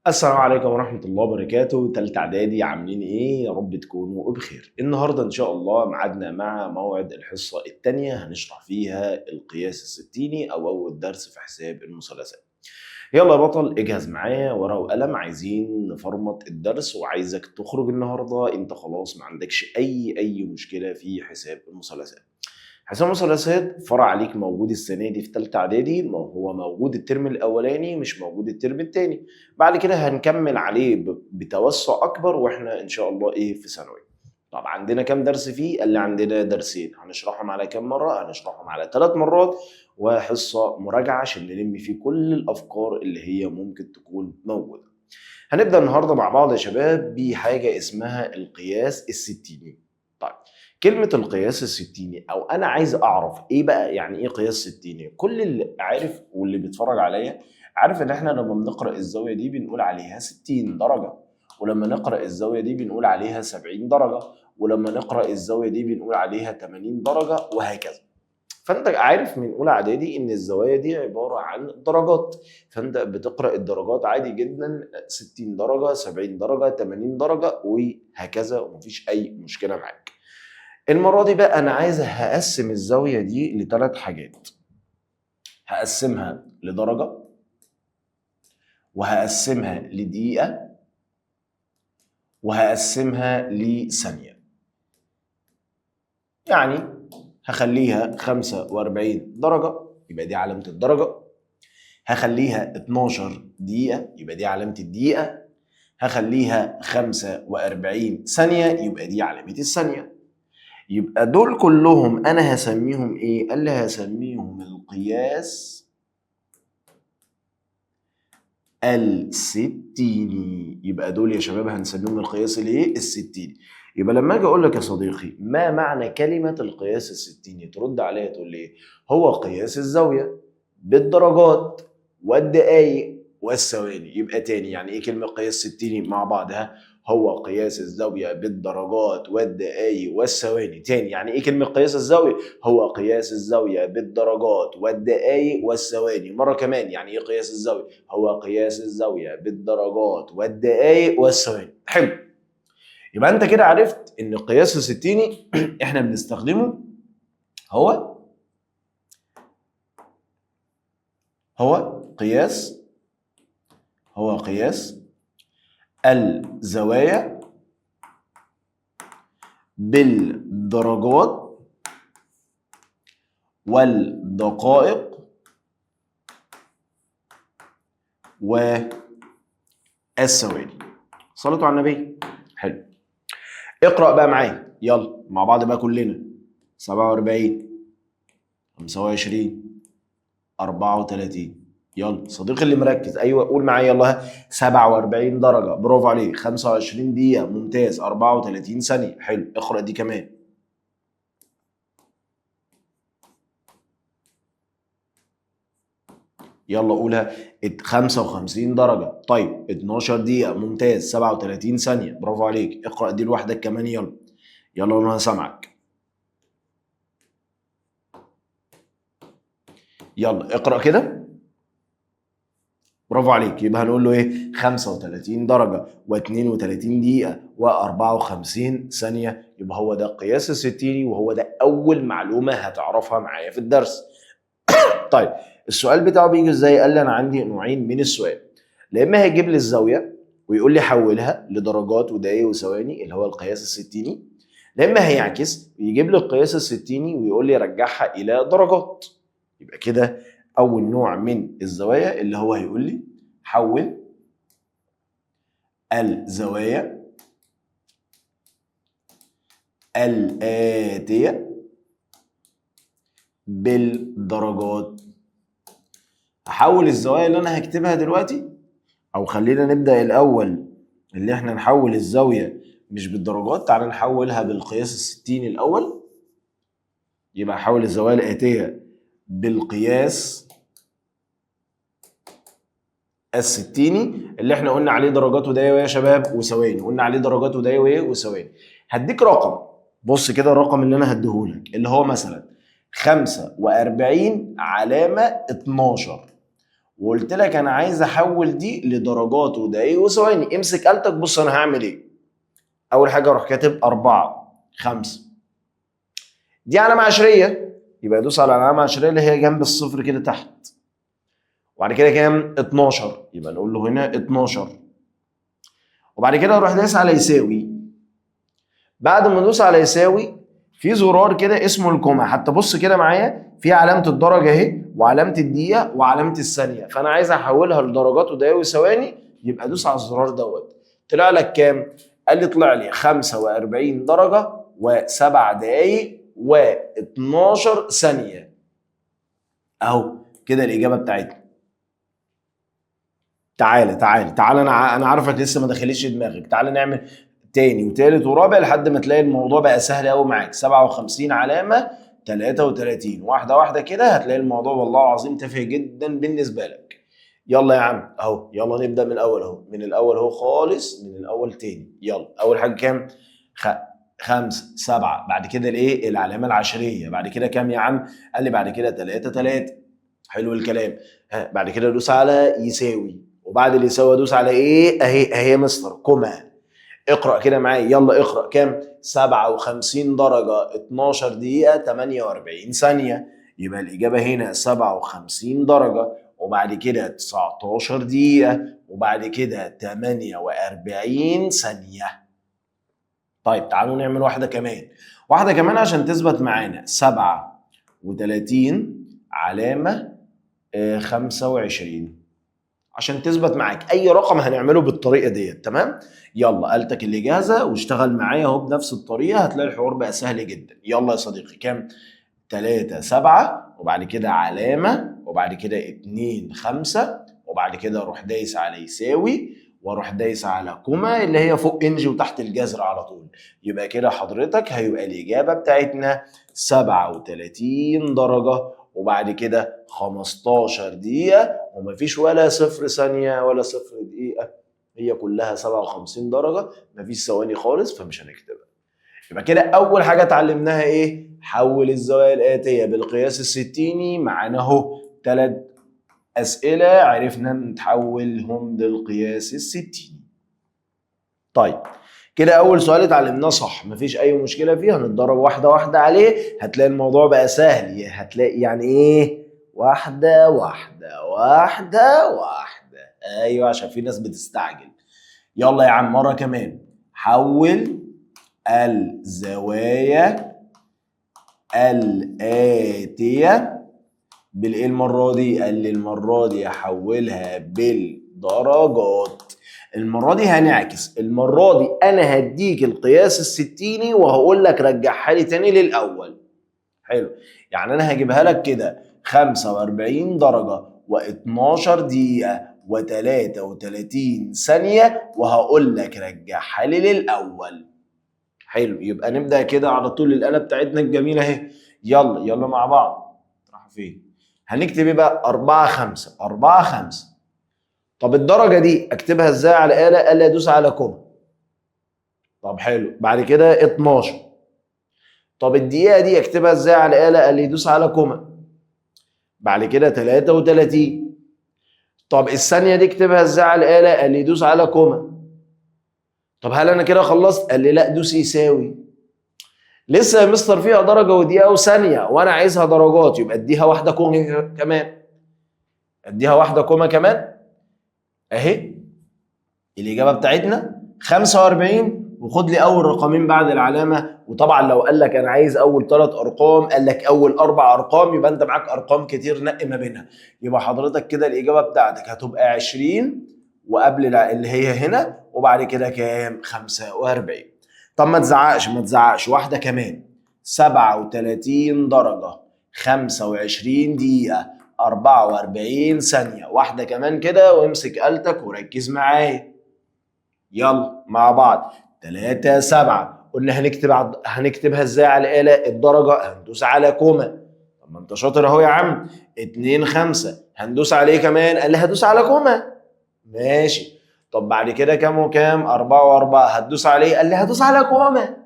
السلام عليكم ورحمة الله وبركاته. تالتة إعدادي عاملين إيه؟ يا رب تكونوا بخير. النهاردة إن شاء الله ميعادنا مع موعد الحصة التانية هنشرح فيها القياس الستيني أو أول درس في حساب المثلثات. يلا يا بطل اجهز معايا ورقة وقلم، عايزين نفرمط الدرس وعايزك تخرج النهاردة أنت خلاص ما عندكش أي مشكلة في حساب المثلثات. حسام مثلثات فرع عليك موجود السنه دي في ثالثه اعدادي، ما هو موجود الترم الاولاني مش موجود الترم الثاني. بعد كده هنكمل عليه بتوسع اكبر واحنا ان شاء الله في ثانوي. طب عندنا كام درس فيه؟ قال لي عندنا درسين، هنشرحهم على كام مره؟ هنشرحهم على 3 مرات وحصه مراجعه عشان نلم فيه كل الافكار اللي هي ممكن تكون موجوده. هنبدا النهارده مع بعض يا شباب بحاجه اسمها القياس الستيني. طيب، كلمة القياس الستيني أو أنا عايز أعرف إيه بقى يعني إيه قياس ستيني؟ كل اللي عارف واللي بيتفرج عليا عارف إن إحنا لما بنقرأ الزاوية دي بنقول عليها 60 درجة، ولما نقرأ الزاوية دي بنقول عليها 70 درجة، ولما نقرأ الزاوية دي بنقول عليها 80 درجة وهكذا. فانت عارف من اولى اعدادي ان الزوايا دي عباره عن درجات، فانت بتقرا الدرجات عادي جدا، 60 درجه 70 درجه 80 درجه وهكذا ومفيش اي مشكله معاك. المرة دي بقى أنا عايز هقسم الزاوية دي لثلاث حاجات. هقسمها لدرجة، وهقسمها لدقيقة، وهقسمها لثانية. يعني هخليها 45 درجة يبقى دي علامة الدرجة، هخليها 12 دقيقة يبقى دي علامة الدقيقة، هخليها 45 ثانية يبقى دي علامة الثانية. يبقى دول كلهم أنا هسميهم إيه؟ قال لي هسميهم القياس الستيني. يبقى دول يا شباب هنسميهم القياس الايه؟ الستيني. يبقى لما اجي اقول لك يا صديقي ما معنى كلمه القياس الستيني، ترد عليا تقول لي ايه؟ هو قياس الزاويه بالدرجات والدقائق والثواني. يبقى تاني، يعني ايه كلمه قياس ستيني مع بعضها؟ هو قياس الزاويه بالدرجات والدقائق والثواني. تاني، يعني ايه كلمه قياس الزاويه؟ هو قياس الزاويه بالدرجات والدقائق والثواني. مره كمان، يعني ايه قياس الزاويه؟ هو قياس الزاوية بالدرجات والدقائق والثواني. حلو، يبقى انت كده عرفت ان القياس الستيني احنا بنستخدمه هو هو قياس هو قياس الزوايا بالدرجات والدقائق والثواني. صلوا على النبي. حلو، اقرأ بقى معايا يلا مع بعض بقى كلنا. 47 25 34. يلا صديقي اللي مركز، ايوه قول معايا يلا. 47 درجه، برافو عليك. 25 دقيقه، ممتاز. 34 ثانيه، حلو. اقرا دي كمان. يلا قولها. 55 درجه، طيب. 12 دقيقه، ممتاز. 37 ثانيه، برافو عليك. اقرا دي لوحدك كمان، يلا يلا انا سامعك. يلا اقرا كده، برافو عليك. يبقى هنقول له ايه؟ 35 درجة و32 دقيقة و54 ثانية. يبقى هو ده القياس الستيني، وهو ده أول معلومة هتعرفها معايا في الدرس. طيب، السؤال بتاعه بيجي ازاي؟ قال لي أنا عندي نوعين من السؤال. لا إما هيجيب لي الزاوية ويقول لي حولها لدرجات ودقايق وثواني اللي هو القياس الستيني، لا إما هيعكس ويجيب لي القياس الستيني ويقول لي رجعها إلى درجات. يبقى كده أول نوع من الزوايا اللي هو هيقول لي حول الزوايا الآتية بالدرجات. هحول الزوايا اللي أنا هكتبها دلوقتي، أو خلينا نبدأ الأول اللي إحنا نحول الزاوية مش بالدرجات، تعال نحولها بالقياس الستيني الأول. يبقى هحول الزوايا الآتية بالقياس الستيني اللي احنا قلنا عليه درجات ودقايق يا شباب وثواني، قلنا عليه درجات ودقايق وثواني. هديك رقم، بص كده الرقم اللي انا هديهولك اللي هو مثلا 45 علامة 12 وقلت لك انا عايز احول دي لدرجات ودقايق وثواني، امسك آلتك. بص انا هعمل ايه. اول حاجه اروح كاتب 4 5، دي علامه عشريه، يبقى ادوس على العلامه العشريه اللي هي جنب الصفر كده تحت. وبعد كده كام؟ 12، يبقى نقول له هنا 12. وبعد كده اروح دايس على يساوي. بعد ما ندوس على يساوي في زرار كده اسمه الكوما، حتى بص كده معايا في علامه الدرجه اهي وعلامه الدقيقه وعلامه الثانيه، فانا عايز احولها لدرجات ودقايق وثواني، يبقى ادوس على الزرار دوت. طلع لك كام؟ قال لي طلع لي 45 درجه و7 دقايق و12 ثانيه. اهو كده الاجابه بتاعتنا. تعالى انا عارفك لسه ما دخليش دماغك. تعالى نعمل تاني وتالت ورابع لحد ما تلاقي الموضوع بقى سهل قوي معاك. 57 علامه 33، واحده واحده كده هتلاقي الموضوع والله العظيم تافه جدا بالنسبه لك. يلا يا عم اهو، يلا نبدا من الاول اهو، من الاول اهو خالص، من الاول تاني. يلا اول حاجه كام؟ 5 7، بعد كده الايه؟ العلامه العشريه. بعد كده كام يا عم؟ قال لي بعد كده 3 3. حلو الكلام. ها بعد كده ادوس على يساوي، وبعد اللي يساوي ادوس على ايه؟ اهي مستر كوما. اقرا كده معايا، يلا اقرا كام؟ 57 درجه 12 دقيقه 48 ثانيه. يبقى الاجابه هنا 57 درجه، وبعد كده 19 دقيقه، وبعد كده 48 ثانيه. طيب تعالوا نعمل واحده كمان، واحده كمان عشان تثبت معانا. 37 علامه 25 عشان تثبت معاك. اي رقم هنعمله بالطريقه ديت. تمام؟ يلا آلتك اللي جاهزه واشتغل معايا اهو بنفس الطريقه، هتلاقي الحوار بقى سهل جدا. يلا يا صديقي كام؟ 3 7، وبعد كده علامه، وبعد كده 2 5، وبعد كده اروح دايس على يساوي، واروح دايس على كوما اللي هي فوق انجي وتحت الجذر على طول. يبقى كده حضرتك هيبقى الاجابه بتاعتنا 37 درجه، وبعد كده 15 دقيقة، ومفيش ولا صفر ثانية ولا صفر دقيقة، هي كلها 57 درجة، مفيش ثواني خالص، فمش هنكتبها. يبقى كده أول حاجة اتعلمناها إيه؟ حول الزوايا الآتية بالقياس الستيني. معانا أهو 3 أسئلة عرفنا نتحولهم للقياس الستيني. طيب كده اول سؤال اتعلمناه صح، مفيش اي مشكله فيه، هنتدرب واحده واحده عليه، هتلاقي الموضوع بقى سهل. هتلاقي يعني ايه؟ واحده واحده واحده واحده. ايوه عشان في ناس بتستعجل. يلا يا عم مره كمان. حول الزوايا الآتية بالايه المره دي؟ قال لي المره دي احولها بالدرجات. المره دي هنعكس، المره دي انا هديك القياس الستيني وهقول لك رجعها لي تاني للاول. حلو، يعني انا هجيبها لك كده 45 درجه و12 دقيقه و33 ثانيه، وهقول لك رجعها لي للاول. حلو، يبقى نبدا كده على طول. الاله بتاعتنا الجميله اهي. يلا مع بعض. راحوا فين؟ هنكتب ايه بقى؟ 4 5 4 5. طب الدرجه دي اكتبها ازاي على الاله؟ قال لي ادوس على كوما. طب حلو، بعد كده 12. طب الدقيقه دي اكتبها ازاي على الاله؟ قال لي يدوس على كوما. بعد كده 33. طب الثانيه دي اكتبها ازاي على الاله؟ قال لي يدوس على كوما. طب هل انا كده خلصت؟ قال لي لا، دوس يساوي. لسه يا مستر فيها درجه ودقيقه وثانيه وانا عايزها درجات، يبقى اديها واحده كوما كمان. اديها واحده كوما كمان اهي. الاجابه بتاعتنا 45، وخد لي اول رقمين بعد العلامه. وطبعا لو قال لك انا عايز اول 3 ارقام، قال لك اول 4 ارقام، يبقى انت معاك ارقام كتير نقي ما بينها. يبقى حضرتك كده الاجابه بتاعتك هتبقى 20 وقبل اللي هي هنا، وبعد كده كام؟ 45. طب ما تزعقش واحده كمان. 37 درجه 25 دقيقه 44 ثانيه، واحده كمان كده، وامسك آلتك وركز معايا. يلا مع بعض. 3 7 قلنا هنكتبها ازاي على الآلة؟ الدرجة هندوس على كوما. طب ما انت شاطر اهو يا عم. 2 5 هندوس عليه كمان؟ قال لي هدوس على كوما. ماشي. طب بعد كده كام وكام؟ 4 و4 هتدوس عليه؟ قال لي هدوس على كوما.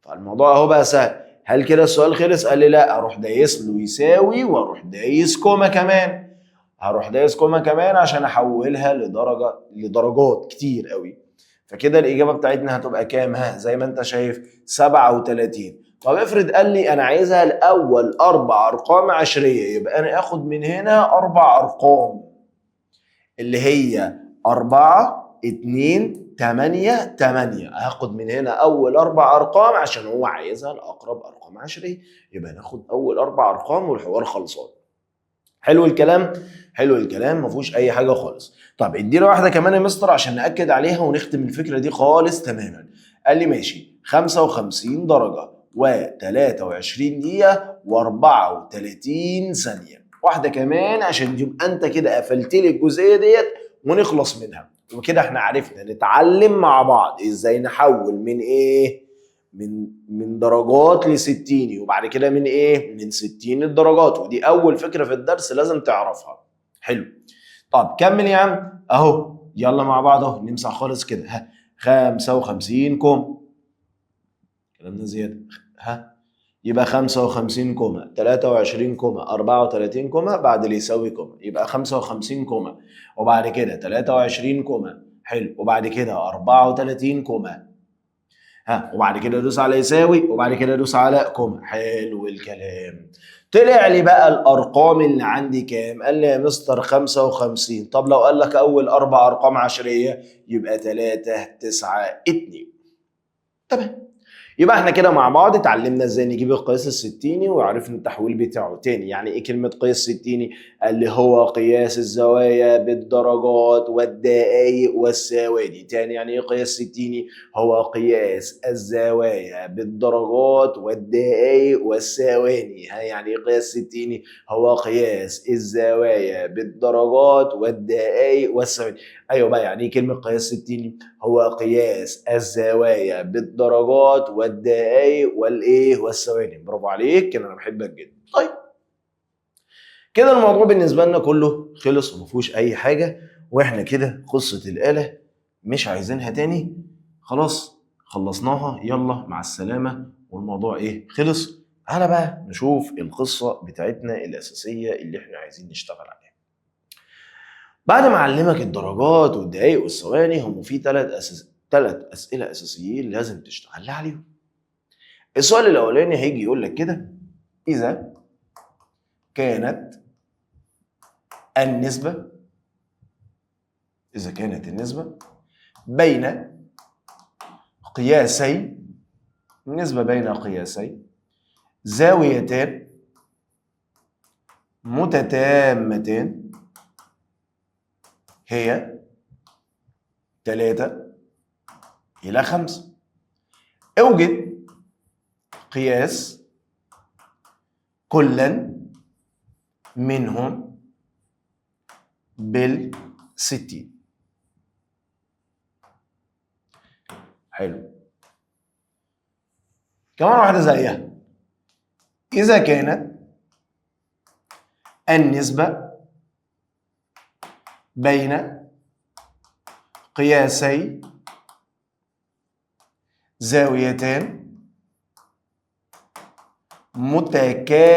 فالموضوع اهو بقى سهل. هل كده السؤال خلص؟ قال لي لا، اروح دايس له يساوي واروح دايس كوما كمان. هروح دايس كوما كمان عشان احولها لدرجات كتير قوي. فكده الاجابه بتاعتنا هتبقى كام؟ ها زي ما انت شايف 37. طب افرض قال لي انا عايزها الاول 4 ارقام عشريه، يبقى انا اخد من هنا 4 ارقام اللي هي 4 2 8 8. هاخد من هنا اول 4 ارقام عشان هو عايزها لاقرب ارقام عشريه، يبقى ناخد اول 4 ارقام والحوار خلصان. حلو الكلام؟ حلو الكلام، ما فيهوش اي حاجه خالص. طب ادينا واحده كمان يا مستر عشان ناكد عليها ونختم الفكره دي خالص تماما. قال لي ماشي 55 درجه و23 دقيقه و34 ثانيه. واحده كمان عشان يبقى انت كده قفلت لي الجزئيه ديت ونخلص منها. وكده احنا عرفنا نتعلم مع بعض ازاي نحول من ايه؟ من درجات لستيني، وبعد كده من ايه؟ من 60 الدرجات. ودي اول فكره في الدرس لازم تعرفها. حلو. طب كمل يا عم اهو، يلا مع بعض اهو نمسح خالص كده. ها 55 كوم، كلامنا زياده. ها يبقى 55 كوما 23 كوما 34 كوما بعد اللي يساوي كوما، يبقى 55 كوما وبعد كده 23 كوما. حلو. وبعد كده 34 كوما. ها وبعد كده ادوس على يساوي وبعد كده ادوس على كوما. حلو الكلام. طلع لي بقى الارقام اللي عندي كام؟ قال لي يا مستر 55. طب لو قال لك اول 4 ارقام عشريه يبقى 3 9 2. تمام. يبقى احنا كده مع بعض اتعلمنا ازاي نجيب القياس الستيني وعرفنا التحويل بتاعه. تاني يعني ايه كلمة قياس ستيني؟ اللي هو قياس الزوايا بالدرجات والدقائق والثواني. تاني يعني ايه قياس ستيني؟ هو قياس الزوايا بالدرجات والدقائق والثواني. ها يعني ايه قياس ستيني؟ هو قياس الزوايا بالدرجات والدقائق والثواني. ايوه بقى يعني ايه كلمة قياس ستيني؟ هو قياس الزوايا بالدرجات والدقائق والايه والثواني. برافو عليك كده، انا بحبك جدا. طيب كده الموضوع بالنسبه لنا كله خلص وما فيهوش اي حاجه، واحنا كده قصه الاله مش عايزينها تاني، خلاص خلصناها، يلا مع السلامه والموضوع ايه خلص. تعالى بقى نشوف القصه بتاعتنا الاساسيه اللي احنا عايزين نشتغل عليها. بعد ما اعلمك الدرجات والدقائق والثواني، هم في 3 اسئله اساسيين لازم تشتغل عليهم. السؤال الاولاني هيجي يقول لك كده: اذا كانت النسبه بين قياسي زاويتان متتامتان هي 3/5، اوجد قياس كلا منهم بال60. حلو. كمان واحدة زيها: إذا كانت النسبة بين قياسي زاويتان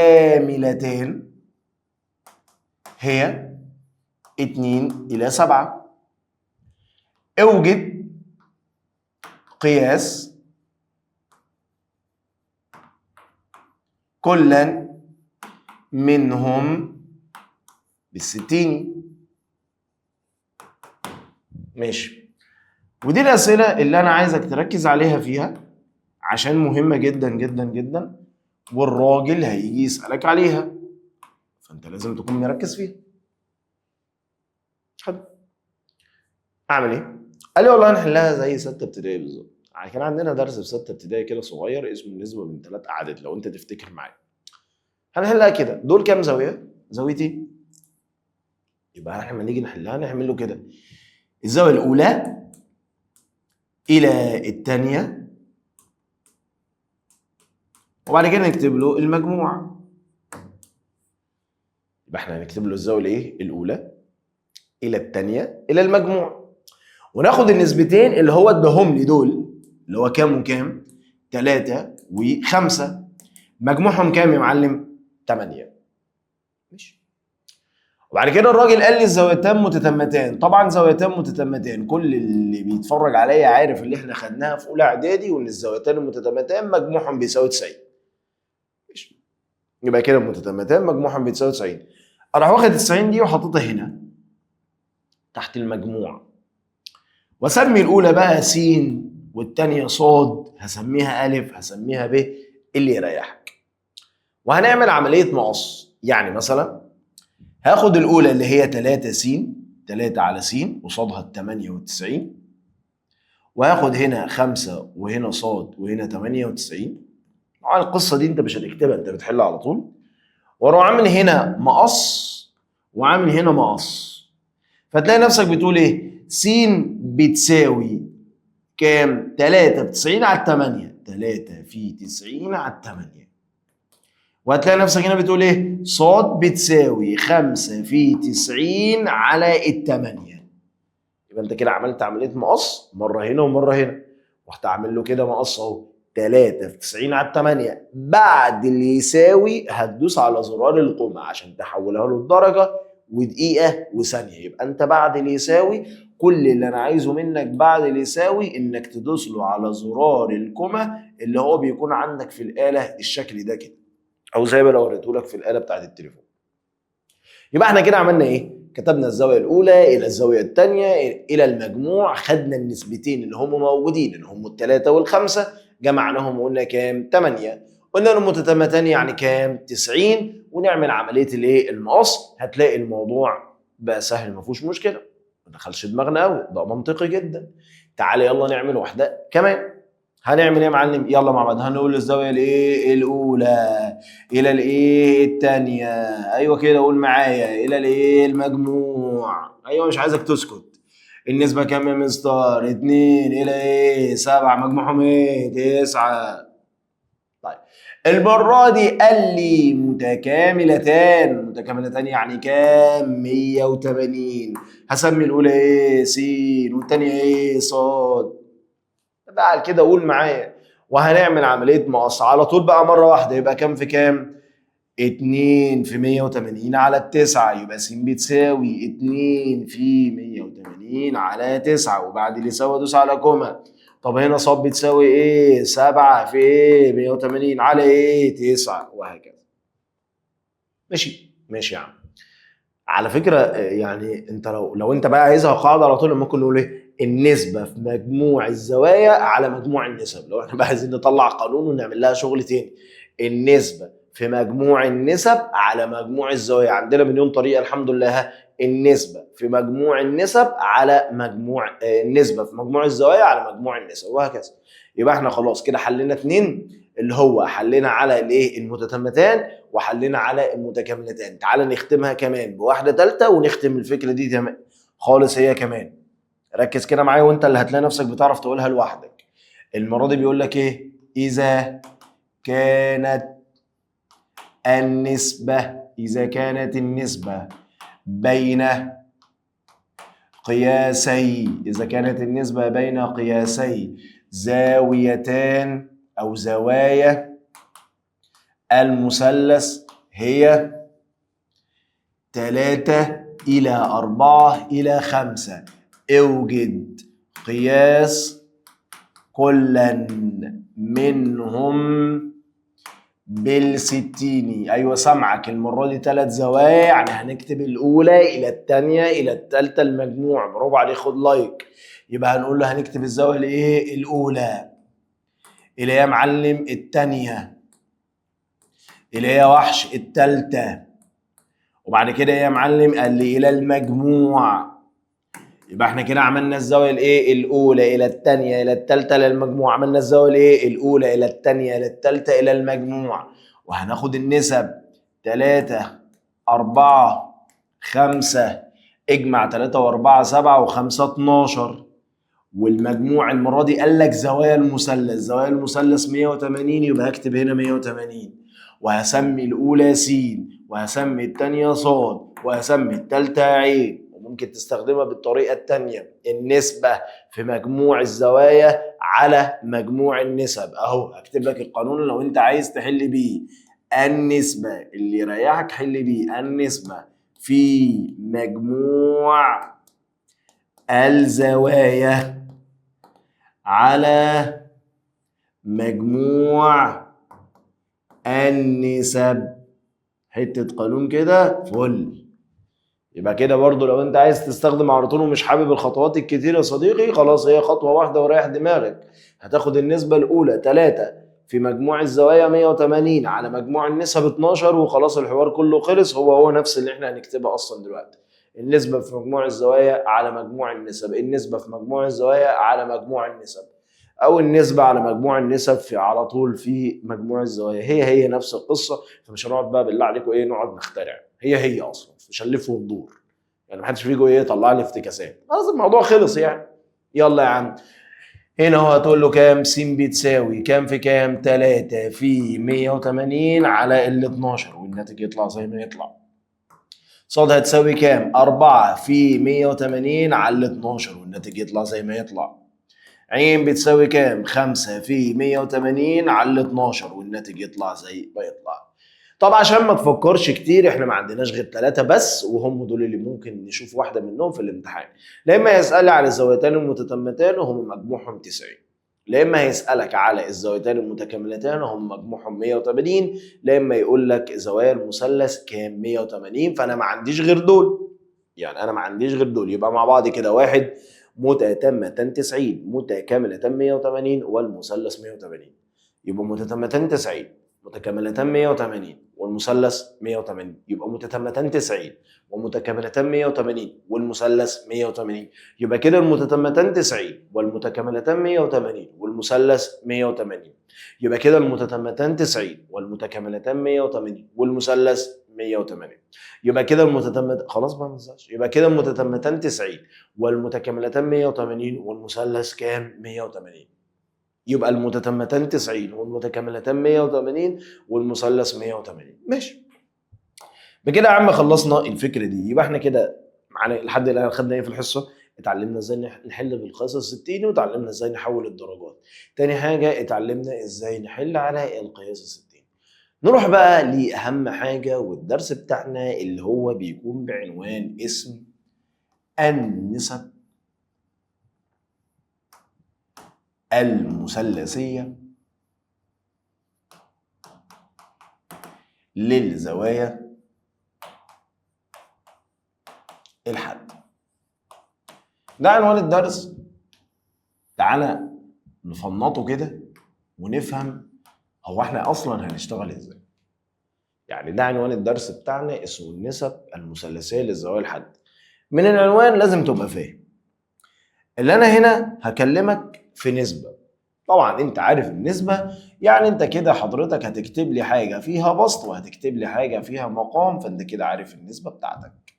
متكاملتان هي 2/7، اوجد قياس كلا منهم بال60. ماشي. ودي الأسئلة اللي أنا عايزك تركز عليها فيها عشان مهمة جدا جدا جدا، والراجل هيجي يسألك عليها، فأنت لازم تكون مركز فيها. حلو. أعمل إيه؟ قال لي والله هنحلها زي 6 ابتدائي بالظبط. كان عندنا درس في 6 ابتدائي كده صغير اسمه النسبة من 3 أعداد، لو أنت تفتكر معايا. هنحلها كده، دول كام زاوية؟ زاويتين. يبقى احنا لما نيجي نحلها نعمل له كده: الزاوية الأولى إلى الثانية، وبعد كده نكتب له المجموع. يبقى احنا هنكتب له الزاوية الايه؟ الأولى إلى الثانية إلى المجموع، وناخد النسبتين اللي هو اداهم لي دول، اللي هو كام وكام؟ 3 و5. مجموعهم كام يا معلم؟ 8. ماشي. وبعد كده الراجل قال لي الزاويتان متتمتان. طبعا زاويتان متتمتان كل اللي بيتفرج عليا عارف اللي احنا خدناها في اولى اعدادي، وان الزاويتان المتتمتان مجموعهم بيساوي 90. يبقى كده المتتمتان مجموعهم بتساوي 90. اروح واخد ال 90 دي وحاططها هنا تحت المجموع، واسمي الاولى بقى س والثانيه ص، هسميها الف، هسميها ب، اللي يريحك. وهنعمل عمليه مقص. يعني مثلا هاخد الاولى اللي هي 3 س، 3 على س قصادها ال 98، وهاخد هنا 5 وهنا ص وهنا 98. طبعا القصه دي انت مش هتكتبها، انت بتحل على طول. واروح عامل هنا مقص وعامل هنا مقص، فتلاقي نفسك بتقول ايه؟ س بتساوي كام؟ 3 في 90 على 8، 3 في 90 على 8. وهتلاقي نفسك هنا بتقول ايه؟ ص بتساوي 5 في 90 على التمانية. يبقى انت كده عملت عمليه مقص مره هنا ومره هنا. رحت عامل له كده مقص اهو 3 في 90 على 8. بعد اللي يساوي هتدوس على زرار القمع عشان تحولها له لدرجه ودقيقه وثانيه. يبقى انت بعد اللي يساوي كل اللي انا عايزه منك بعد اللي يساوي انك تدوس له على زرار القمع اللي هو بيكون عندك في الاله الشكل ده كده، او زي ما انا وريته لك في الاله بتاعت التليفون. يبقى احنا كده عملنا ايه؟ كتبنا الزاويه الاولى الى الزاويه الثانيه الى المجموع، خدنا النسبتين اللي هم موجودين اللي هم الثلاثه والخمسه، جمعناهم وقلنا كام؟ 8. قلنا لهم متتمتان يعني كام؟ 90. ونعمل عمليه الايه؟ المقص. هتلاقي الموضوع بقى سهل ما فيهوش مشكله، ما دخلش دماغنا قوي، ده منطقي جدا. تعالى يلا نعمل واحده كمان. هنعمل ايه يا معلم؟ يلا مع بعض. هنقول الزاويه الايه؟ الاولى الى الايه؟ الثانيه. ايوه كده، قول معايا. الى الايه؟ المجموع. ايوه مش عايزك تسكت. النسبه كام يا مستر؟ 2 الى ايه؟ 7. مجموعهم ايه؟ 9. طيب المره دي قال لي متكاملتان. متكاملتان يعني كام؟ 180. هسمي الاولى ايه؟ س، والثانيه ايه؟ ص. بعد كده قول معايا. وهنعمل عملية مقص على طول بقى مرة واحدة. يبقى كام في كام؟ 2 في 180 على التسعة. يبقى س بتساوي 2 في 180 على 9. وبعد اللي يساوي ادوس على كوما. طب هنا ص بتساوي ايه؟ 7 في ايه؟ 180 على ايه؟ 9. وهكذا. ماشي ماشي يا عم. على فكره يعني انت لو انت بقى عايزها قاعده على طول ممكن نقول ايه؟ النسبه في مجموع الزوايا على مجموع النسب. لو احنا بقى عايزين نطلع قانون ونعمل لها شغل تاني، النسبه في مجموع النسب على مجموع الزوايا. عندنا مليون طريقه الحمد لله. النسبه في مجموع النسب على مجموع النسبه في مجموع الزوايا على مجموع النسب، وهكذا. يبقى احنا خلاص كده حلينا 2، اللي هو حلينا على الايه؟ المتتمتان، وحلينا على المتكاملتان. تعال نختمها كمان بواحده ثالثه ونختم الفكره دي تمام خالص هي كمان. ركز كده معايا وانت اللي هتلاقي نفسك بتعرف تقولها لوحدك. المره دي بيقول لك ايه؟ اذا كانت النسبه بين قياسي، اذا كانت النسبه بين قياسي زاويتان او زوايا المثلث هي 3 إلى 4 إلى 5، اوجد قياس كلا منهم بالستين. أيوة سامعك. المرة دي 3 زوايا، يعني هنكتب الأولى إلى الثانية إلى الثالثة المجموع. برافو عليك، خد لايك. يبقى هنقول له هنكتب الزاوية الإيه؟ الأولى. إلى يا معلم الثانية. إلى يا وحش الثالثة. وبعد كده يا معلم قال لي الى المجموع. يبقى احنا كده عملنا الزاويه الايه؟ الاولى الى الثانيه الى الثالثه الى المجموع. عملنا الزاويه الايه؟ الاولى الى الثانيه الى الثالثه الى المجموع. وهناخد النسب 3 4 5. اجمع 3 و4 7 و5 12. والمجموع المره دي قال لك زوايا المثلث. زوايا المثلث 180، يبقى هكتب هنا 180. وهسمي الاولى س، وهسمي الثانيه ص، وهسمي الثالثه عين. وممكن تستخدمها بالطريقه الثانيه، النسبه في مجموع الزوايا على مجموع النسب. اهو هكتب لك القانون لو انت عايز تحل بيه. النسبه اللي يريحك حل بيه. النسبه في مجموع الزوايا على مجموع النسب. حتة قانون كده فل. يبقى كده برضو لو انت عايز تستخدم على طول ومش حابب الخطوات الكتير يا صديقي، خلاص هي خطوة واحدة وريح دماغك. هتاخد النسبة الأولى 3 في مجموع الزوايا 180 على مجموع النسب 12 وخلاص الحوار كله خلص. هو نفس اللي احنا هنكتبها أصلا دلوقتي. النسبة في مجموع الزوايا على مجموع النسب، النسبة في مجموع الزوايا على مجموع النسب، أو النسبة على مجموع النسب في على طول في مجموع الزوايا. هي نفس القصة. فمش هنقعد بقى بالله عليكم نقعد نخترع. هي أصلا مش هنلف وندور. يعني محدش فيكم يطلع لي افتكاسات. خلاص الموضوع خلص يعني. يلا يا عم. هنا هو هتقول له كام؟ س بتساوي كام في كام؟ 3 في 180 على ال 12 والناتج يطلع زي ما يطلع. صاد هتساوي كام؟ 4 في 180 على ال 12 والناتج يطلع زي ما يطلع. عين بتساوي كام؟ 5 في 180 على ال 12 والناتج يطلع زي ما يطلع. طب عشان ما تفكرش كتير، احنا ما عندناش غير 3 بس، وهم دول اللي ممكن نشوف واحدة منهم في الامتحان. لا اما هيسألي على الزاويتان المتتمتان وهم مجموعهم 90، لا اما هيسألك على الزاويتان المتكاملتان وهم مجموعهم 180، لا اما يقول لك زوايا المثلث كام؟ 180. فانا ما عنديش غير دول. يعني انا ما عنديش غير دول. يبقى مع بعض كده: واحد متتمتان 90 متكاملتان 180 والمثلث 180. يبقى متتمتان 90 متكاملتان 180 والمثلث 180. يبقى متتمتان 90 ومتكاملتان 180 والمثلث 180. يبقى كده المتتمتان 90 والمتكاملتان 180 والمثلث 180. يبقى كده المتتمتان 90 والمتكاملتان 180 والمثلث 180. يبقى كده خلاص بقى ما ننساش. يبقى كده المتتمتان 90 والمتكاملتان 180 والمثلث كام؟ 180. يبقى المتتمتان 90 والمتكاملتان 180 والمثلث 180. ماشي. بكده يا عم خلصنا الفكره دي. يبقى احنا كده معانا لحد الان خدنا ايه في الحصه؟ اتعلمنا ازاي نحل بالقياس الستيني، وتعلمنا ازاي نحول الدرجات. تاني حاجه اتعلمنا ازاي نحل على القياس الستيني. نروح بقى لاهم حاجه والدرس بتاعنا اللي هو بيكون بعنوان اسم النسب المثلثيه للزوايا الحد. ده عنوان الدرس. تعالى نفنطه كده ونفهم هو احنا اصلا هنشتغل ازاي. يعني ده عنوان الدرس بتاعنا اسمه النسب المثلثيه للزوايا الحد. من العنوان لازم تبقى فاهم اللي انا هنا هكلمك في نسبه. طبعا انت عارف النسبه، يعني انت كده حضرتك هتكتب لي حاجه فيها بسط وهتكتب لي حاجه فيها مقام، فانت كده عارف النسبه بتاعتك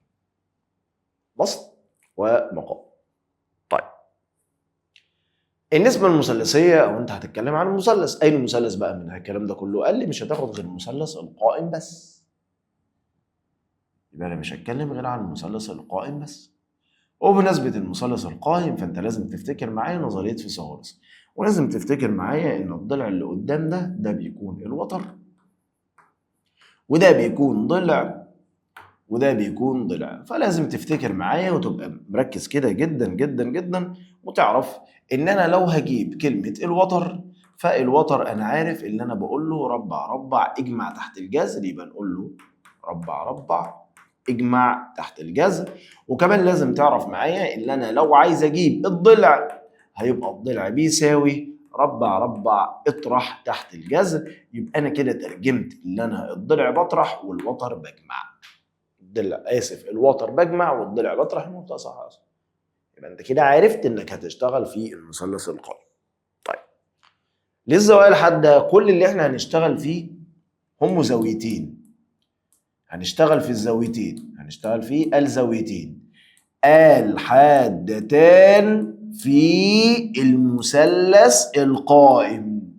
بسط ومقام. طيب النسبة المثلثية، او انت هتتكلم عن المثلث، اي مثلث بقى من الكلام ده كله؟ قال لي مش هتاخد غير المثلث القائم بس. يبقى انا مش هتكلم غير عن المثلث القائم بس. وبمناسبة المثلث القائم فانت لازم تفتكر معايا نظرية فيثاغورس، ولازم تفتكر معايا ان الضلع اللي قدام ده بيكون الوتر، وده بيكون ضلع، وده بيكون ضلع. فلازم تفتكر معايا وتبقى مركز كده جدا جدا جدا، وتعرف ان انا لو هجيب كلمة الوتر، فالوتر انا عارف ان انا بقول له ربع ربع اجمع تحت الجذر، يبقى نقول له ربع ربع اجمع تحت الجذر. وكمان لازم تعرف معايا ان انا لو عايز اجيب الضلع هيبقى الضلع بيساوي ربع ربع اطرح تحت الجذر. يبقى انا كده ترجمت ان انا الضلع بطرح والوتر بجمع. الوتر بجمع والضلع بطرح. المنطقه صح اصلا. يبقى انت كده عرفت انك هتشتغل في المثلث القائم. طيب للزوايا الحاده كل اللي احنا هنشتغل فيه هم زاويتين. هنشتغل في الزاويتين، هنشتغل في الزاويتين الحادتان في المثلث القائم.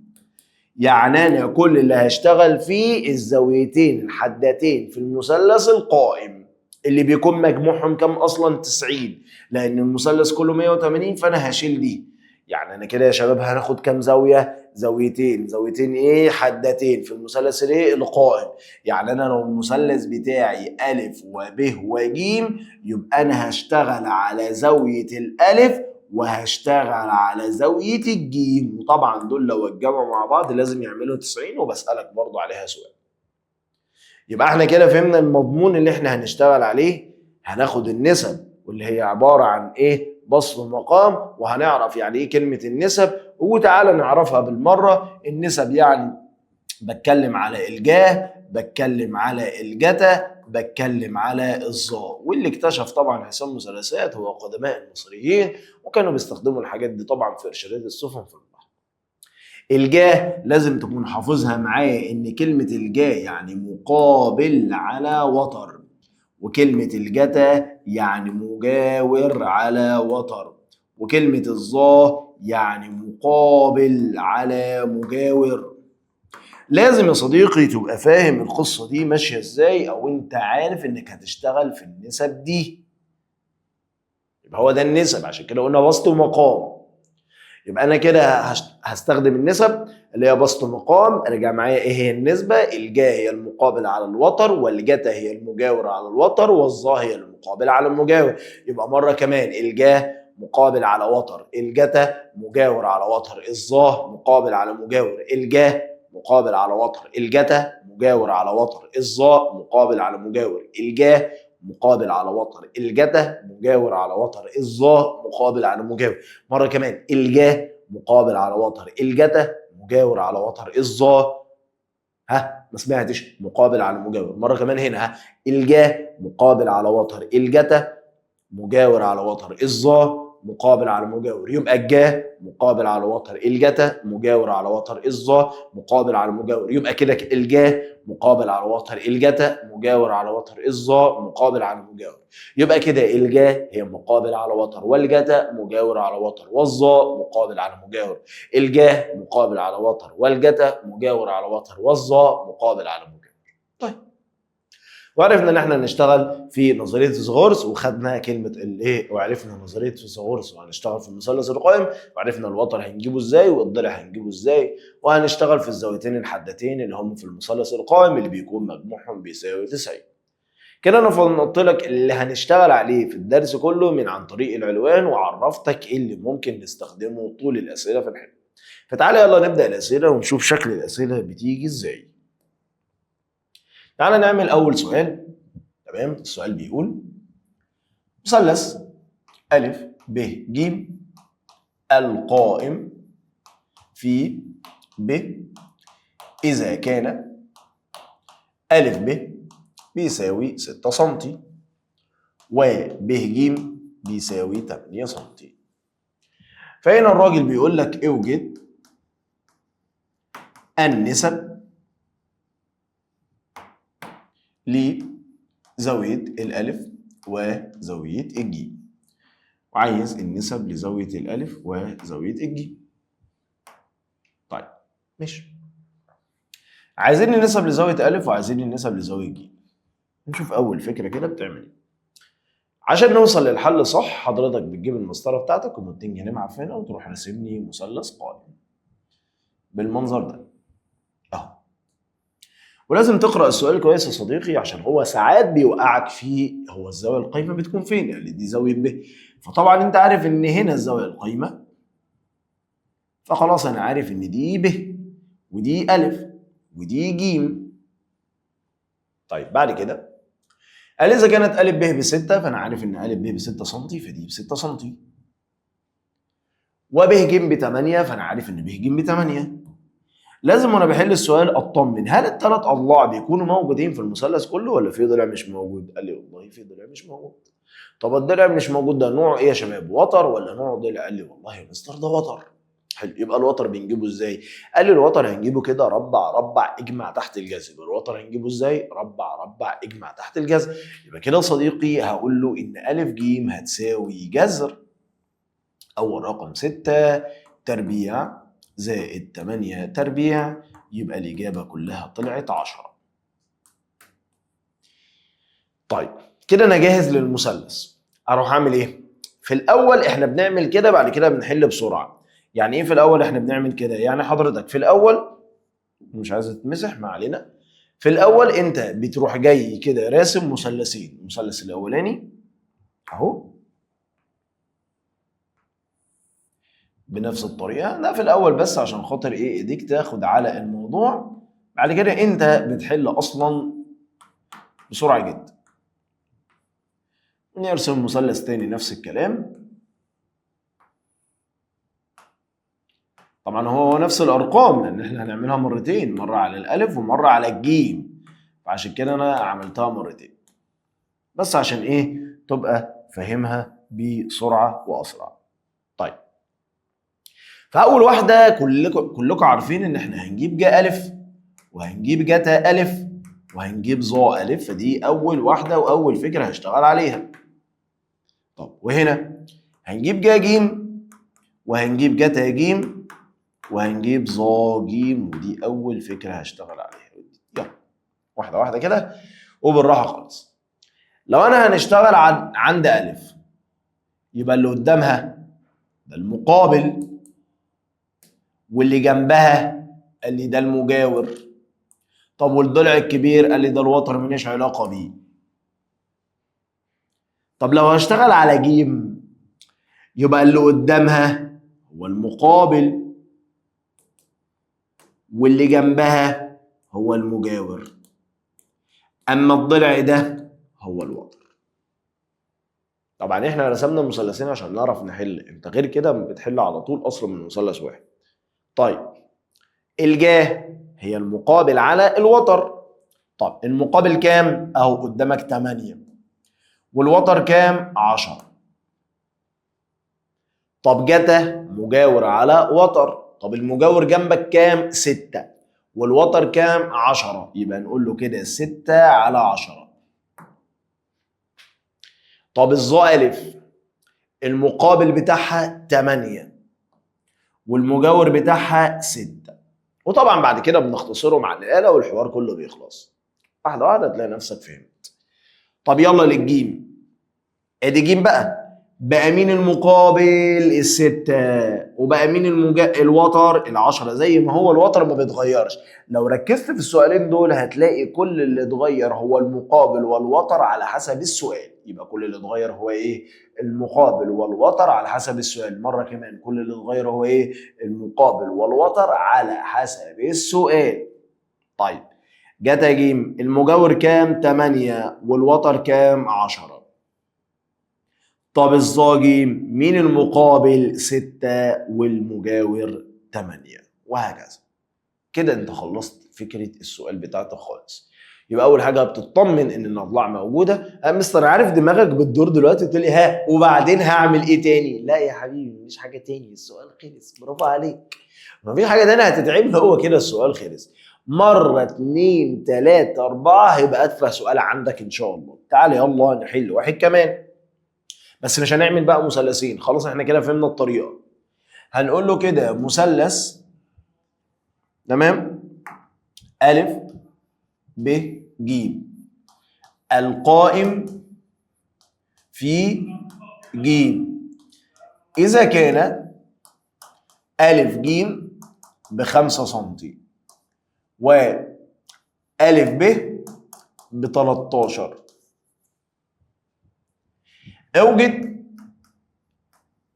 يعني انا كل اللي هشتغل فيه الزاويتين الحادتين في المثلث القائم اللي بيكون مجموعهم كام اصلا؟ 90، لان المثلث كله 180 فانا هشيل دي. يعني انا كده يا شباب هناخد كام زاويه؟ زاويتين، زاويتين ايه؟ حدتين في المثلث الايه؟ القائم. يعني انا لو المثلث بتاعي ا وب وج، يبقى انا هشتغل على زاويه الالف وهشتغل على زاويه الجيم، وطبعا دول لو اتجمعوا مع بعض لازم يعملوا 90، وبسالك برضو عليها سؤال. يبقى احنا كده فهمنا المضمون اللي احنا هنشتغل عليه. هناخد النسب واللي هي عباره عن ايه؟ بسط ومقام، وهنعرف يعني ايه كلمه النسب، وتعالى نعرفها بالمره. النسب يعني بتكلم على الجاه، بتكلم على الجتا، بتكلم على الظا. واللي اكتشف طبعا حساب مثلثات هو قدماء المصريين، وكانوا بيستخدموا الحاجات دي طبعا في ارشادات السفن في البحر. الجاه لازم تكون حافظها معايا، ان كلمة الجاه يعني مقابل على وتر، وكلمة الجتا يعني مجاور على وتر، وكلمة الظا يعني مقابل على مجاور. لازم يا صديقي تبقى فاهم القصة دي ماشية ازاي، او انت عارف انك هتشتغل في النسب دي. يبقى هو ده النسب، عشان كده قلنا بسط ومقام. يبقى انا كده هستخدم النسب اللي هي بسط ومقام. ارجع معايا، ايه هي النسبة؟ الجا هي المقابلة على الوتر، والجتا هي المجاورة على الوتر، والظا هي المقابلة على المجاور. يبقى مرة كمان، الجا مقابل على وتر، الجتا مجاور على وتر، الظا مقابل على مجاور، الجا مقابل على وتر، الجتا مجاور على وتر، الظا مقابل على مجاور، الجا مقابل على وتر، الجتا مجاور على وتر، الظا مقابل على مجاور. مرة كمان، الجا مقابل على وتر، الجتا مجاور على وتر، الظا ما سمعتش؟ مقابل على مجاور. مرة كمان هنا، الجا مقابل على وتر، الجتا مجاور على وتر، الظا مقابل على مجاور. يبقى الجا مقابل على وتر، الجتا مجاور على وتر، الظا مقابل على مجاور. يبقى كده الجا مقابل على وتر، الجتا مجاور على وتر، الظا مقابل على مجاور. يبقى كده الجا هي مقابل على وتر، والجتا مجاور على وتر، والظا مقابل على مجاور. الجا مقابل على وتر، والجتا مجاور على وتر، والظا مقابل على مجاور. طيب، وعرفنا ان احنا نشتغل في نظريه فيثاغورس، وخدنا كلمه الايه، وعرفنا نظريه فيثاغورس، وهنشتغل في المثلث القائم، وعرفنا الوتر هنجيبه ازاي والضلع هنجيبه ازاي، وهنشتغل في الزاويتين الحادتين اللي هم في المثلث القائم اللي بيكون مجموعهم بيساوي 90. كده انا قلت لك اللي هنشتغل عليه في الدرس كله من عن طريق العنوان، وعرفتك ايه اللي ممكن نستخدمه طول الاسئله في الحل. فتعالى يلا نبدا الاسئله ونشوف شكل الاسئله بتيجي ازاي. تعالى نعمل اول سؤال. تمام، السؤال بيقول: مثلث أ ب ج القائم في ب إذا كان أ ب بيساوي 6 سم وب ج بيساوي 8 سم. فهنا الراجل بيقول لك اوجد النسب لزاوية الألف وزاوية الجيم، وعايز النسب لزاوية الألف وزاوية الجيم. طيب ماشي، عايزين النسب لزاوية ألف وعايزين النسب لزاوية ج. نشوف أول فكرة كده بتعمل إيه. عشان نوصل للحل صح، حضرتك بتجيب المسطرة بتاعتك و200 جنيه معفنة وتروح راسم لي مثلث قائم بالمنظر ده أهو. ولازم تقرأ السؤال كويس يا صديقي، عشان هو ساعات بيوقعك فيه. هو الزاوية القايمة بتكون فين؟ يعني دي زاوية ب، فطبعا أنت عارف إن هنا الزاوية القايمة، فخلاص أنا عارف إن دي ب ودي ألف ودي ج. طيب بعد كده قال إذا كانت أ ب ب6، فأنا عارف إن أ ب ب6 سم، فدي ب6 سم. وب ج ب8، فأنا عارف إن ب ج ب8. لازم وأنا بحل السؤال أطمن، هل الثلاث أضلاع بيكونوا موجودين في المثلث كله ولا في ضلع مش موجود؟ قال لي والله في ضلع مش موجود. طب الضلع مش موجود ده نوعه إيه يا شباب؟ وتر ولا نوع ضلع؟ قال لي والله يا مستر ده وتر. حلو، يبقى الوتر بنجيبه ازاي؟ قال لي الوتر هنجيبه كده ربع ربع اجمع تحت الجذر. الوتر هنجيبه ازاي؟ ربع ربع اجمع تحت الجذر. يبقى كده يا صديقي هقول له ان أ ج هتساوي جذر اول رقم 6 تربيع زائد 8 تربيع، يبقى الاجابه كلها طلعت 10. طيب كده انا جاهز للمثلث. اروح اعمل ايه؟ في الاول احنا بنعمل كده، بعد كده بنحل بسرعه. يعني ايه في الاول احنا بنعمل كده؟ يعني حضرتك في الاول مش عايز تتمسح، ما علينا. في الاول انت بتروح جاي كده راسم مثلثين، المثلث الاولاني اهو بنفس الطريقه ده في الاول، بس عشان خاطر ايه ايديك تاخد على الموضوع. بعد كده انت بتحل اصلا بسرعه جدا. نرسم مثلث تاني نفس الكلام، طبعا هو نفس الارقام لان احنا هنعملها مرتين، مره على الالف ومره على الجيم، فعشان كده انا عملتها مرتين بس عشان ايه تبقى فاهمها بسرعه واسرع. طيب، فاول واحده كلكم عارفين ان احنا هنجيب جا الف وهنجيب جتا الف وهنجيب ظا الف، فدي اول واحده واول فكره هشتغل عليها. طب وهنا هنجيب جا جيم وهنجيب جتا جيم وهنجيب ظا جيم، ودي اول فكره هشتغل عليها. يلا واحده واحده كده وبالراحه خالص. لو انا هنشتغل عند الف، يبقى اللي قدامها ده المقابل، واللي جنبها قال لي ده المجاور. طب والضلع الكبير قال لي ده الوتر ماليش علاقه بيه. طب لو هشتغل على جيم، يبقى اللي قدامها هو المقابل واللي جنبها هو المجاور، اما الضلع ده هو الوتر. طبعا احنا رسمنا مثلثين عشان نعرف نحل، انت غير كده بتحل على طول اصلا من مثلث واحد. طيب الجاه هي المقابل على الوتر. طب المقابل كام؟ اهو قدامك 8 والوتر كام؟ 10. طب جتا مجاور على وتر، طب المجاور جنبك كام؟ 6 والوتر كام؟ 10، يبقى نقول له كده 6 على 10. طب الظا الف المقابل بتاعها 8 والمجاور بتاعها 6، وطبعا بعد كده بنختصره مع الآلة والحوار كله بيخلص. واحدة واحدة تلاقي نفسك فهمت. طب يلا للجيم، ادي جيم بقى مين المقابل؟ الستة، وبقى مين الوتر؟ العشرة، زي ما هو الوتر ما بيتغيرش. لو ركزت في السؤالين دول هتلاقي كل اللي اتغير هو المقابل والوتر على حسب السؤال. يبقى كل اللي اتغير هو ايه؟ المقابل والوتر على حسب السؤال. مرة كمان، كل اللي اتغير هو ايه؟ المقابل والوتر على حسب السؤال. طيب جتا جيم المجاور كام؟ 8 والوتر كام؟ 10. طب الظاجي مين المقابل؟ 6 والمجاور 8، وهكذا. كده انت خلصت فكرة السؤال بتاعتك خالص. يبقى أول حاجة بتطمن إن الأضلاع موجودة. مستر عارف دماغك بتدور دلوقتي تقول لي ها وبعدين هعمل إيه تاني؟ لا يا حبيبي مش حاجة تاني، السؤال خلص، برافو عليك. مفيش حاجة تانية هتتعمل، هو كده السؤال خلص. مرة 2 3 4 هيبقى أتفه سؤال عندك إن شاء الله. تعالى يلا نحل واحد كمان، بس مش هنعمل بقى مثلثين، خلاص احنا كده فهمنا الطريقه. هنقول له كده مثلث، تمام، الف ب ج، القائم في ج اذا كان الف ج ب5 سم والف ب ب13. اوجد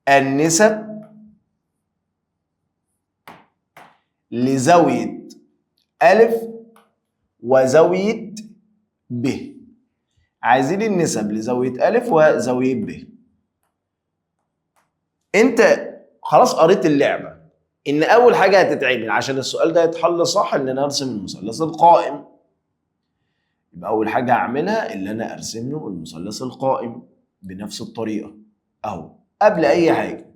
النسب لزاوية ألف وزاوية ب. عايزين النسب لزاوية ألف وزاوية ب. أنت خلاص قريت اللعبة، إن أول حاجة هتتعمل عشان السؤال ده يتحل صح إن أنا أرسم المثلث القائم. يبقى أول حاجة هعملها إن أنا أرسم له المثلث القائم بنفس الطريقة أهو قبل أي حاجة،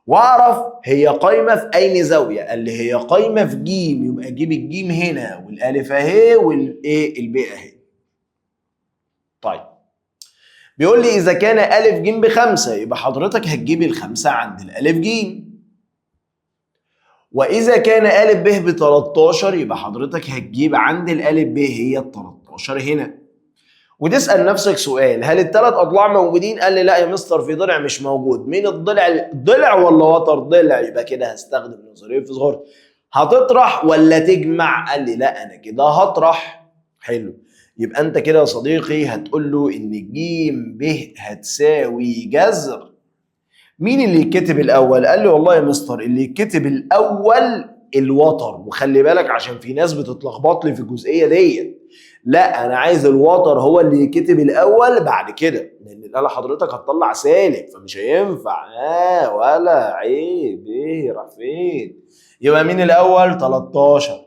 واعرف هي قايمه في اي زاويه. قال لي هي قايمه في جيم، يبقى اجيب الجيم هنا والالف اهي والايه الباء اهي. طيب بيقول لي اذا كان الف ج ب5 يبقى حضرتك هتجيب الخمسه عند الالف ج، واذا كان الف ب ب13 يبقى حضرتك هتجيب عند الالف ب هي ال13 هنا، وتسال نفسك سؤال، هل الثلاث اضلاع موجودين؟ قال لي لا يا مستر في ضلع مش موجود. مين الضلع؟ ضلع ولا وتر؟ ضلع. يبقى كده هستخدم نظريه فيثاغورس. هتطرح ولا تجمع؟ قال لي لا انا كده هطرح. حلو. يبقى انت كده يا صديقي هتقول له ان ج ب هتساوي جذر. مين اللي يتكتب الاول؟ قال لي والله يا مستر اللي يتكتب الاول الوتر. وخلي بالك عشان في ناس بتتلخبط لي في الجزئيه ديت، لا انا عايز الوتر هو اللي يتكتب الاول بعد كده، لان الاله حضرتك هتطلع سالب فمش هينفع. ولا عيب ايه راح فين؟ يبقى مين الاول؟ 13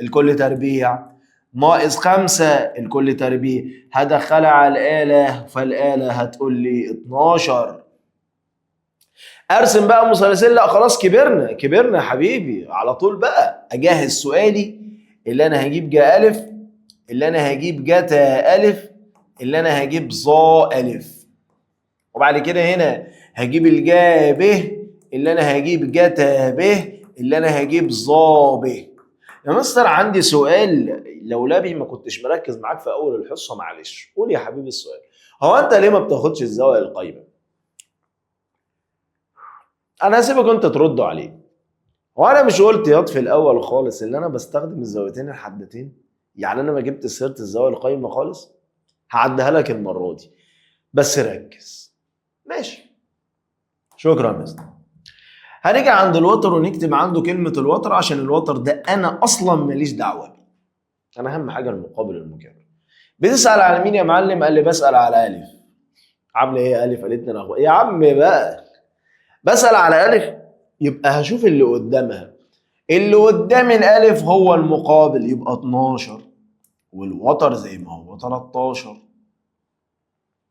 الكل تربيع ناقص 5 الكل تربيع. هدخلها على الاله فالاله هتقول لي 12. ارسم بقى مثلثين؟ لا خلاص كبرنا كبرنا يا حبيبي. على طول بقى اجهز سؤالي اللي انا هجيب جا الف، اللي انا هجيب جتا الف، اللي انا هجيب ظا الف، وبعد كده هنا هجيب الجا ب، اللي انا هجيب جتا ب، اللي انا هجيب ظا ب. يا مستر عندي سؤال، لو لابي ما كنتش مركز معاك في اول الحصه معلش. قول يا حبيبي السؤال. هو انت ليه ما بتاخدش الزاويه القايمه؟ انا هسيبك انت تردوا عليه. هو انا مش قلت ياض في الاول خالص ان انا بستخدم الزاويتين الحادتين؟ يعني انا ما جبت سيره الزاويه القايمه خالص. هعديها لك المره دي بس ركز. ماشي شكرا يا مستر. هنيجي عند الوتر ونكتب عنده كلمه الوتر، عشان الوتر ده انا اصلا ماليش دعوه بيه. انا اهم حاجه المقابل المكافئ. بتسال على مين يا معلم؟ قال لي بسال على الف. عامله ايه الف؟ قالت لي انا يا عم بقى بسال على الف، يبقى هشوف اللي قدامها. اللي قدام الالف هو المقابل يبقى 12، والوتر زي ما هو 13.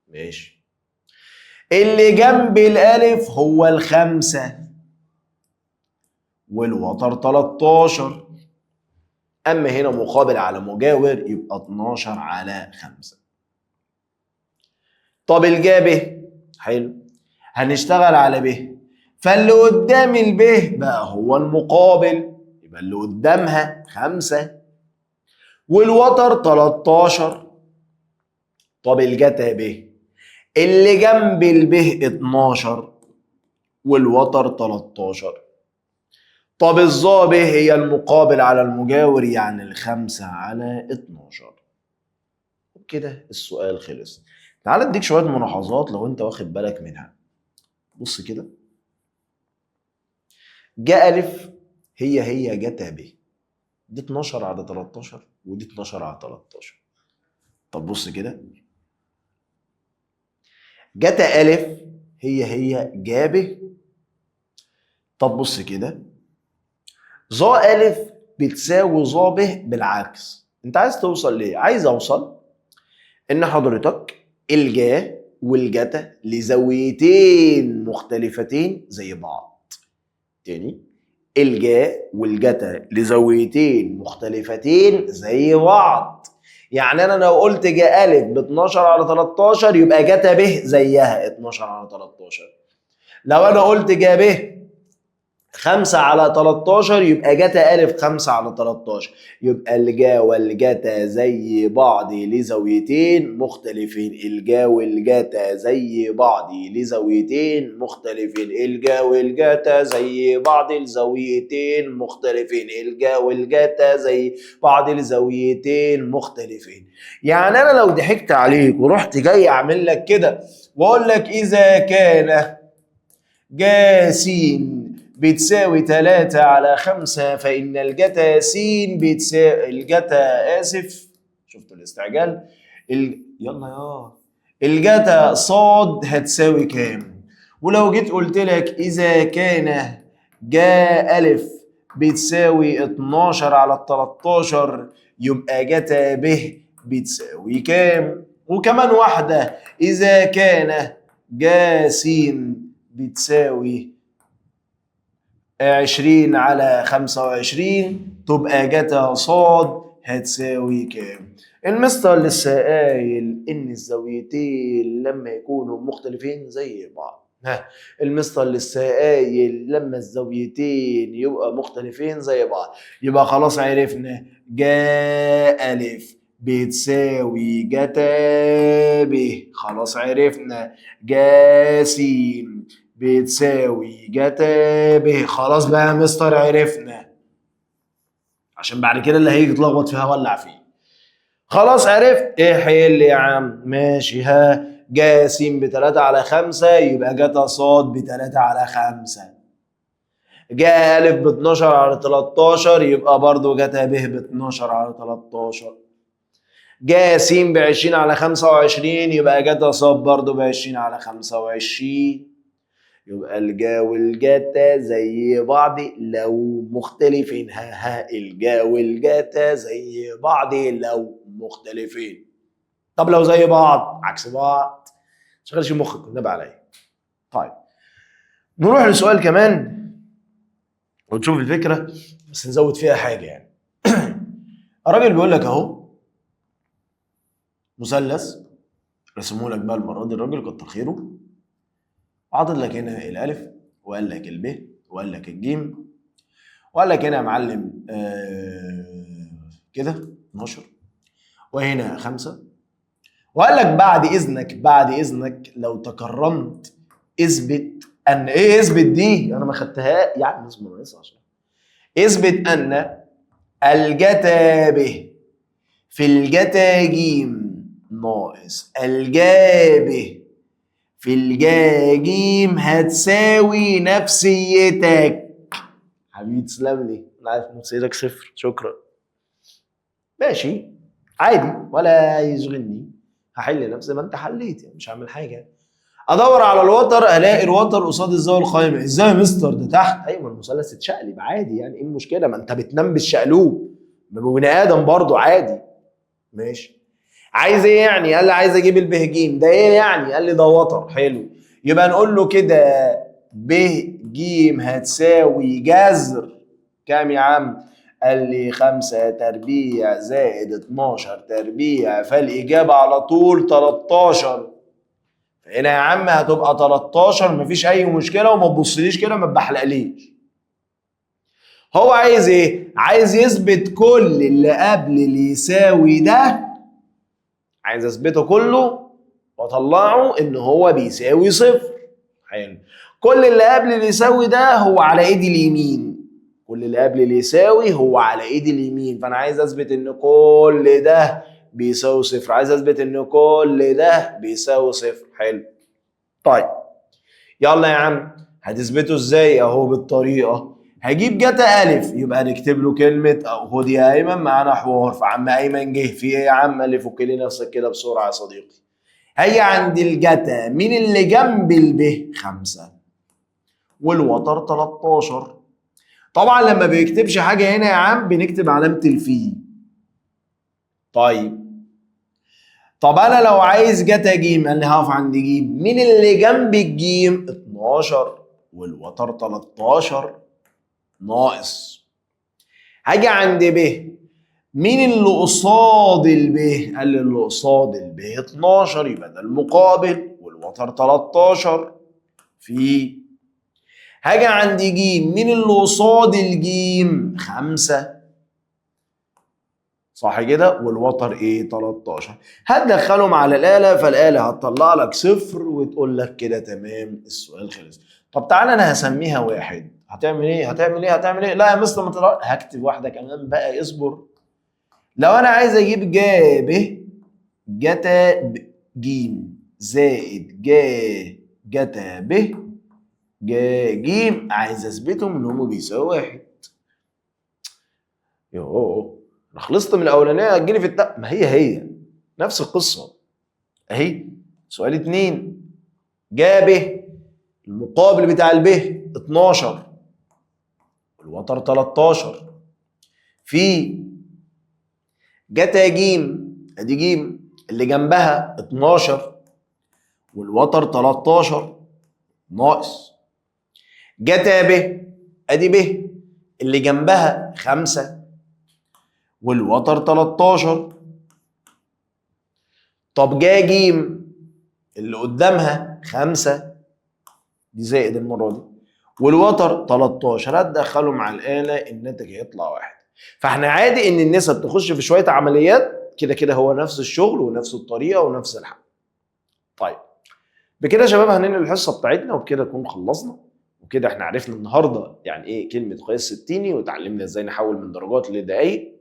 ماشي. اللي جنب الالف هو الخمسة والوتر 13. اما هنا مقابل على مجاور يبقى 12 على 5. طب الجا حلو، هنشتغل على ب، فاللي قدام الب بقى هو المقابل يبقى اللي قدامها 5 والوتر 13. طب الجتا ب، اللي جنب الب 12 والوتر 13. طب الظا ب هي المقابل على المجاور يعني 5 على 12. وبكده السؤال خلص. تعال اديك شويه ملاحظات لو انت واخد بالك منها. بص كده، جا الف هي جتا ب، دي 12 على 13 ودي 12 على 13. طب بص كده، جتا الف هي جا ب. طب بص كده، ظا الف بتساوي ظا ب بالعكس. انت عايز توصل ليه؟ عايز اوصل ان حضرتك الجا والجتا لزاويتين مختلفتين زي بعض. تاني، الجا والجتا لزاويتين مختلفتين زي بعض. يعني انا لو قلت جا الف ب 12 على 13 يبقى جتا ب زيها 12 على 13. لو انا قلت جا ب 5 على 13 يبقى جتا ألف 5 على 13. يبقى الجا والجتا زي بعض لزاويتين مختلفين. الجا والجتا زي بعض لزاويتين مختلفين. الجا والجتا زي بعض لزاويتين مختلفين. الجا والجتا زي بعض لزاويتين مختلفين. يعني أنا لو ضحكت عليك ورحت جاي أعمل لك كده وأقول لك إذا كان جا س بتساوي 3 على 5 فإن الجتا س بتساوي الجتا شفتوا الاستعجال؟ يلا يا الجتا صاد هتساوي كام؟ ولو جيت قلت لك إذا كان جا ألف بتساوي 12 على 13 يبقى جتا ب بتساوي كام؟ وكمان واحدة، إذا كان جا س بتساوي 20 على 25 تبقى جتا صاد هتساوي كام؟ المستر لسه قايل ان الزاويتين لما يكونوا مختلفين زي بعض. المستر لسه قايل لما الزاويتين يبقى مختلفين زي بعض. يبقى خلاص عرفنا جا الف بتساوي جتا ب. خلاص عرفنا جا س بتساوي جتا ب. خلاص بقى يا مستر عرفنا، عشان بعد كده اللي هيجي يتلخبط فيها ولع فيه. خلاص عرفت ايه حل يا عم؟ ماشي. ها جا س بتلاتة على خمسة يبقى جتا صاد بتلاتة على خمسة. جا ألف ب12 على 13 يبقى برضو جتا ب ب12 على 13. جا س ب20 على 25 يبقى جتا صاد برضو ب20 على 25. يبقى الجا والجاتا زي بعض لو مختلفين. ها الجا والجاتا زي بعض لو مختلفين. طب لو زي بعض عكس بعض. متشغلش مخك والنبي عليا. طيب نروح لسؤال كمان وتشوف الفكره، بس نزود فيها حاجه يعني. الراجل بيقول لك اهو مثلث، رسمه لك بقى المره دي الراجل كتر خيره، عاطل لك هنا الالف وقال لك الب وقال لك الجيم وقال لك هنا يا معلم كده 12 وهنا 5 وقال لك بعد اذنك لو تكرمت اثبت ان ايه. اثبت دي انا ما خدتها يعني اسمه ناقص عشان اثبت ان الجتا ب في الجتا ج ناقص الجا ب في الجا ج هتساوي نفسيتك. حبيبي تسلم لي، انا عارف نفسيتك صفر شكرا. ماشي عادي ولا يشغلني، هحل نفس ما انت حليت يعني، مش هعمل حاجه. ادور على الوتر الاقي الوتر قصاد الزاويه القايمه. ازاي يا مستر ده تحت؟ ايوه المثلث اتشقلب عادي يعني، ايه المشكله؟ ما انت بتنام بالشقلوب بني ادم برضو عادي. ماشي. عايز ايه يعني؟ قال لي عايز اجيب البهجيم ده. ايه يعني؟ قال لي ده وتر. حلو، يبقى نقول له كده ب ج هتساوي جذر كام يا عم؟ قال لي 5 تربيع زائد 12 تربيع، فالاجابه على طول 13. فهنا يا عم هتبقى 13 مفيش اي مشكله، وما تبصليش كده ما تبحلقليش. هو عايز ايه؟ عايز يثبت كل اللي قبل اللي يساوي ده، عايز اثبته كله واطلعه ان هو بيساوي صفر. حلو. كل اللي قبل اللي يساوي ده هو على ايدي اليمين، كل اللي قبل اللي يساوي هو على ايدي اليمين، فانا عايز اثبت ان كل ده بيساوي صفر، عايز اثبت ان كل ده بيساوي صفر. حلو. طيب يلا يا عم هتثبته ازاي؟ اهو بالطريقه، هجيب جتا الف يبقى نكتب له كلمه او خد يا ايمن معانا حوار. فعم ايمن جه في ايه يا عم؟ قال لي فك لي نفسك كده بسرعه يا صديقي. هي عند الجتا مين اللي جنب الب؟ 5 والوتر 13. طبعا لما بيكتبش حاجه هنا يا عم بنكتب علامه الفي. طيب طب انا لو عايز جتا ج، قال لي هقف عند ج، مين اللي جنب الجيم؟ 12 والوتر 13 ناقص. هاجي عند ب، مين اللي قصاد الب؟ قال لي اللي قصاد الب 12 يبقى ده المقابل والوتر 13 في. هاجي عند ج، مين اللي قصاد الجيم؟ 5 صح كده، والوتر ايه؟ 13. هتدخلهم على الآلة فالآلة هتطلع لك صفر وتقول لك كده تمام السؤال خلص. طب تعالى انا هسميها واحد. هتعمل ايه؟ هتعمل ايه؟ لا يا مستر ما تطلع، هكتب واحدة كمان بقى اصبر. لو انا عايز اجيب جا ب جتا ج زائد جتا ب جا ج، عايز اثبتهم ان هم بيساوي واحد. يوه انا خلصت من الاولانيه هتجيلي في ما هي نفس القصه اهي. سؤال 2 جا ب المقابل بتاع الب 12 والوتر 13 في جتا ج، ادي ج اللي جنبها 12 والوتر 13 ناقص جتا ب، ادي ب اللي جنبها 5 والوتر 13. طب جا ج اللي قدامها 5 دي زائد المره دي والوتر 13، هتدخلهم على الاله الناتج هيطلع واحد. فاحنا عادي ان النسب تخش في شويه عمليات كده كده هو نفس الشغل ونفس الطريقه ونفس الحل. طيب بكده يا شباب هننهي الحصه بتاعتنا، وبكده نكون خلصنا. وكده احنا عرفنا النهارده يعني ايه كلمه قياس ستيني، وتعلمنا ازاي نحول من درجات لدقائق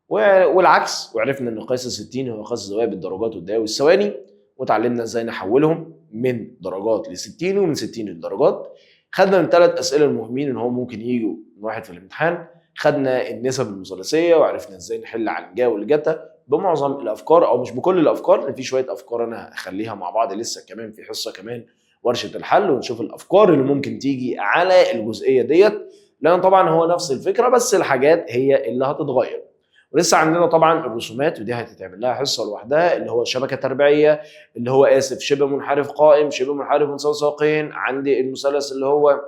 والعكس، وعرفنا ان قياس الستيني هو قياس الزوايا بالدرجات والدقائق والثواني، وتعلمنا ازاي نحولهم من درجات لستيني ومن ستيني لدرجات. خدنا من 3 اسئله المهمين ان هو ممكن يجوا من واحد في الامتحان. خدنا النسب المثلثيه وعرفنا ازاي نحل عن الجا والجتا بمعظم الافكار، او مش بكل الافكار، لان في شويه افكار انا هخليها مع بعض لسه كمان في حصه كمان ورشه الحل، ونشوف الافكار اللي ممكن تيجي على الجزئيه ديت، لان طبعا هو نفس الفكره بس الحاجات هي اللي هتتغير. ولسه عندنا طبعا الرسومات، ودي هتتعمل لها حصه لوحدها، اللي هو شبكه تربيعيه، اللي هو اسف شبه منحرف قائم، شبه منحرف مساوي ساقين، عندي المثلث اللي هو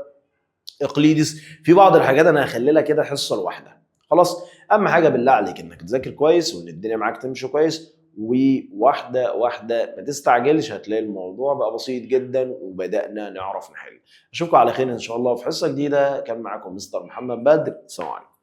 اقليدس. في بعض الحاجات انا هخلي لها كده حصه لوحدها. خلاص، اهم حاجه بالله عليك انك تذاكر كويس، وان الدنيا معاك تمشي كويس، وواحده واحده ما تستعجلش، هتلاقي الموضوع بقى بسيط جدا وبدانا نعرف نحل. اشوفكم على خير ان شاء الله في حصه جديده. كان معاكم مستر محمد بدر، سلام عليكم.